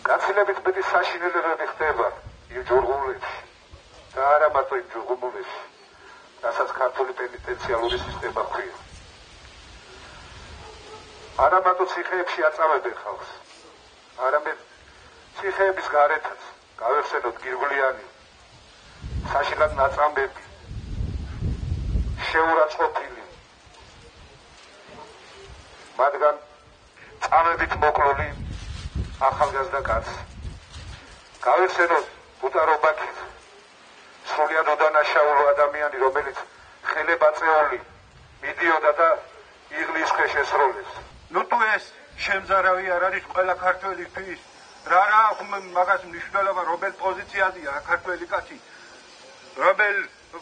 გაცილებით მეტი საშინელებები ხდება იმ ჯურღუმლებში და არა მარტო იმ ჯურღუმლებში, რასაც ქართული პენიტენციალური სისტემა ჰქვია. არა მარტო ციხეებში აწამებენ ხალხს, არამედ ციხეების გარეთაც გავეხსენოთ გირგვლიანი, საშინლად ნაწამბები, შეურაცხყოფილი, მათგან წამებით მოკლული ახალგაზრდა კაცი. გავეხსენოთ ბუტარო ბაქის, სრულიად უდანაშაულო ადამიანი, რომელიც ხელებაწეული მიდიოდა და იღლის ქვეშ ესროლეს. ნუ თუ ეს შემზარავი არ არის ყველა ქართველისთვის, რა აქვს მაგას მნიშვნელობა, რომელ პოზიციაზეა ქართველი კაცი, რომელ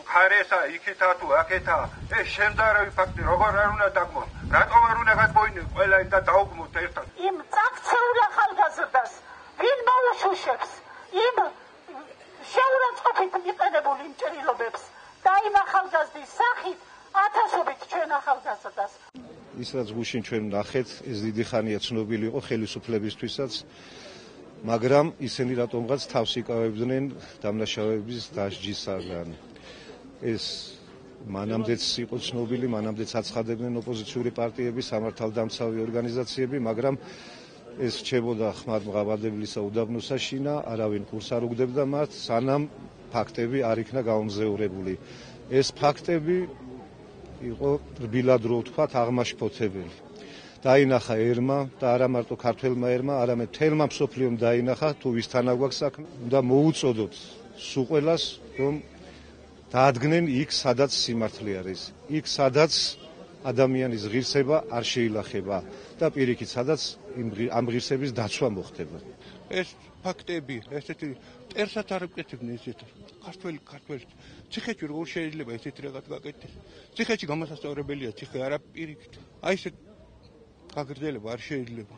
ხარესა იქეთა თუ აქეთა, ეს შემზარავი ფაქტი როგორ არ უნდა დაგმოს, რატომ არ უნდა გადმოინოს ყველა და დაუგმოთ ერთად. იმ წაქცეულ ახალგაზრდას ვინ მოუშუშებს იმ შეურაცხყოფით მიყენებულ იმჭრილობებს და იმ ახალგაზრდის სახით ათასობით ჩვენ ახალგაზრდას. ის რაც გუშინ ჩვენ ნახეთ, ეს დიდი ხანია ცნობილი იყო ხელისუფლებისთვისაც, მაგრამ ისინი რატომღაც თავს იკავებდნენ დამნაშავეების დასჯისაგან. ეს მანამდეც იყო ცნობილი, მანამდეც აცხადებდნენ ოპოზიციური პარტიები, სამართალდამცავი ორგანიზაციები, მაგრამ ეს რჩებოდა ხმარ-მღაბადებლისა უდაბნოს საშინა, არავინ ყურს არ უგდებდა მათ, სანამ ფაქტები არ იქნა გაუმზეურებული. ეს ფაქტები იყო რბილად რო ვთქვათ, აღმაშფოთებელი. დაინახა ერმა და არა მარტო ქართველმა ერმა, არამედ მთელმა მსოფლიომ დაინახა, თუ ვისთანა გვაქვს საქმე, უნდა მოუწოდოთ სუყველას, რომ დაადგნენ იქ, სადაც სიმართლე არის, იქ, სადაც ადამიანის ღირსება არ შეილახება და პირიქით, სადაც ამ ღირსების დაცვა მოხდება. ეს ფაქტები, ესეთი ტერსაც არ ეკეთებდნენ ესეთი ქართველი ციხეში როგორ შეიძლება ესეთი რაღაც გაკეთდეს? ციხეში გამოსასწორებელია ციხე, არა პირიქით. აი ეს გაგრძელება არ შეიძლება.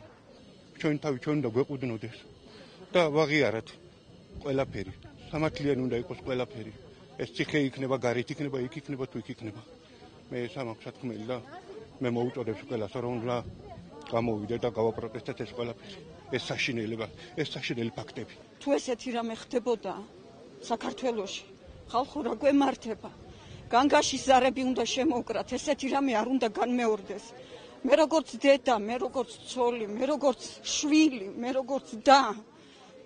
ჩვენ თავი ჩვენ უნდა გვეყუდნოდეს და ვაღიაროთ ყველაფერი. სამართლიანი უნდა იყოს ყველაფერი. ეს ციხე იქნება, გარეთ იქნება, იქ იქნება, თუ იქ იქნება. მე სამაქვს სათქმელი და მე მოუწოდებს ყველას, რომ უნდა გამოვიდეთ და გავაპროტესტეთ ეს ყველაფერი. ეს საშინელება, ეს საშინელი ფაქტები. თუ ესეთი რამე ხდებოდა საქართველოში, ხალხო რა გვემართება? განგაში ზარები უნდა შემოუკრათ, ესეთი რამე არ უნდა განმეორდეს. მე როგორც დედა, მე როგორც ცოლი, მე როგორც შვილი, მე როგორც და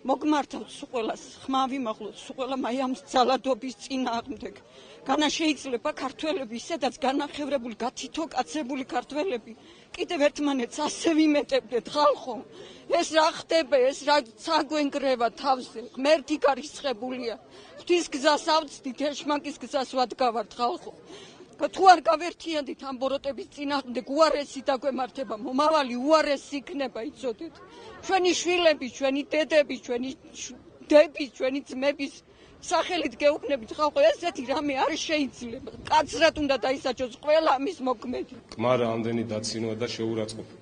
მოგმართავთ სუყველას, ხმა ვიმაღლოთ სუყველა მაიამს ძალადობის წინააღმდეგ. განა შეიძლება ქართველები, ისედაც განახევრებული, გათითო-კაცებული ქართველები, კიდევ ერთმანეთს ასე ვიმეტებდეთ ხალხო. ეს რა ხდება, ეს რა საგვენგრევა თავზე, ღმერთი გარისხებულია. ღვთის გზას ავწდით, ეშმაკის გზას ვადგავართ ხალხო. თუ არ გავერთიანდით ამ ბოროტების წინააღმდეგ, უარესი დაგვემართება, მომავალი უარესი იქნება, იცოდეთ. ჩვენი შვილები, ჩვენი დედები, ჩვენი დები, ჩვენი ძმების სახელით გეუბნებით ხალხო, ესეთი რამე არ შეიძლება. კაცრად უნდა დაისაჯოს ყველა ამის მოქმედი. კმარა ამდენი დაცინვა და შეურაცხყოფა.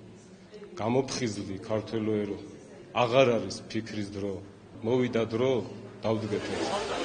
გამოფხიზლდი ქართველო ერო. აღარ არის ფიქრის დრო. მოვიდა დრო, დავდგეთ.